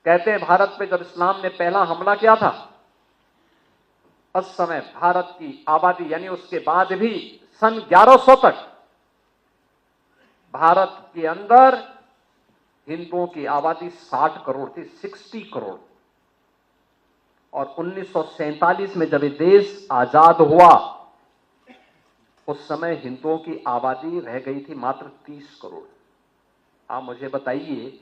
कहते हैं भारत पे जब इस्लाम ने पहला हमला किया था, उस समय भारत की आबादी यानी उसके बाद भी सन 1100 तक भारत के अंदर हिंदुओं की आबादी 60 करोड़ थी, 60 करोड़। और 1947 में जब ये देश आजाद हुआ, उस समय हिंदुओं की आबादी रह गई थी मात्र 30 करोड़। आप मुझे बताइए,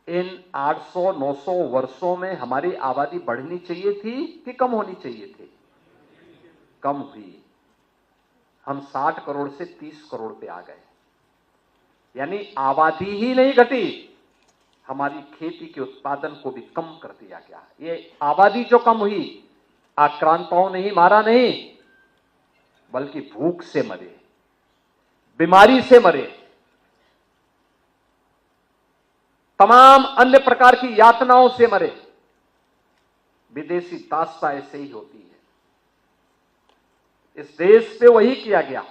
इन 800-900 वर्षों में हमारी आबादी बढ़नी चाहिए थी कि कम होनी चाहिए थी? कम हुई। हम 60 करोड़ से 30 करोड़ पे आ गए, यानी आबादी ही नहीं घटी, हमारी खेती के उत्पादन को भी कम कर दिया गया। ये आबादी जो कम हुई, आक्रांताओं ने ही मारा नहीं, बल्कि भूख से मरे, बीमारी से मरे, तमाम अन्य प्रकार की यातनाओं से मरे। विदेशी दास्ता ऐसे ही होती है। इस देश पे वही किया गया,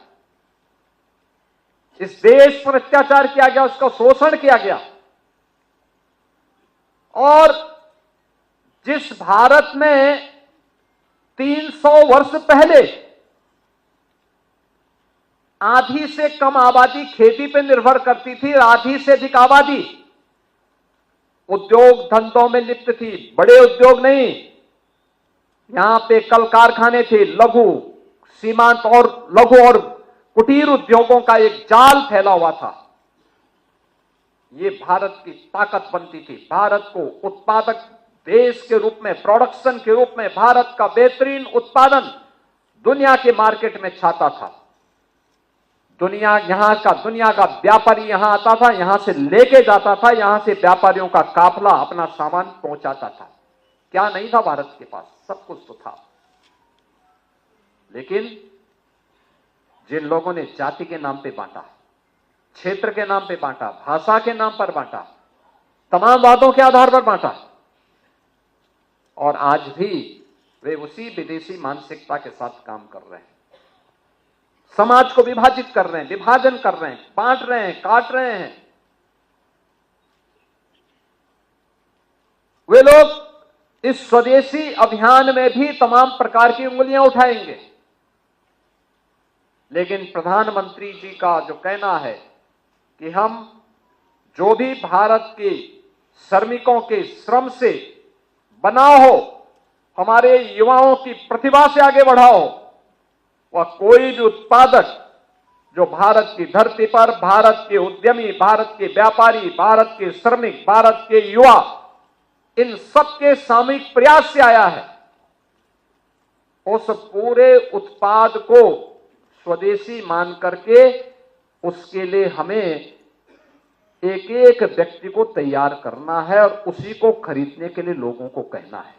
इस देश पर अत्याचार किया गया, उसका शोषण किया गया। और जिस भारत में 300 वर्ष पहले आधी से कम आबादी खेती पर निर्भर करती थी, आधी से अधिक आबादी उद्योग धंधों में लिप्त थी, बड़े उद्योग नहीं, यहां पे कल कारखाने थे, लघु सीमांत और लघु और कुटीर उद्योगों का एक जाल फैला हुआ था। ये भारत की ताकत बनती थी। भारत को उत्पादक देश के रूप में, प्रोडक्शन के रूप में भारत का बेहतरीन उत्पादन दुनिया के मार्केट में छाता था। दुनिया का व्यापारी यहां आता था, यहां से लेके जाता था, यहां से व्यापारियों का काफला अपना सामान पहुंचाता था। क्या नहीं था भारत के पास? सब कुछ तो था। लेकिन जिन लोगों ने जाति के नाम पे बांटा, क्षेत्र के नाम पे बांटा, भाषा के नाम पर बांटा, तमाम वादों के आधार पर बांटा, और आज भी वे उसी विदेशी मानसिकता के साथ काम कर रहे हैं। समाज को विभाजित कर रहे हैं, विभाजन कर रहे हैं, बांट रहे हैं, काट रहे हैं। वे लोग इस स्वदेशी अभियान में भी तमाम प्रकार की उंगलियां उठाएंगे। लेकिन प्रधानमंत्री जी का जो कहना है कि हम जो भी भारत के श्रमिकों के श्रम से बना हो, हमारे युवाओं की प्रतिभा से आगे बढ़ाओ, वह कोई भी उत्पादक जो भारत की धरती पर भारत के उद्यमी, भारत के व्यापारी, भारत के श्रमिक, भारत के युवा, इन सबके सामूहिक प्रयास से आया है, उस पूरे उत्पाद को स्वदेशी मान करके उसके लिए हमें एक एक व्यक्ति को तैयार करना है और उसी को खरीदने के लिए लोगों को कहना है।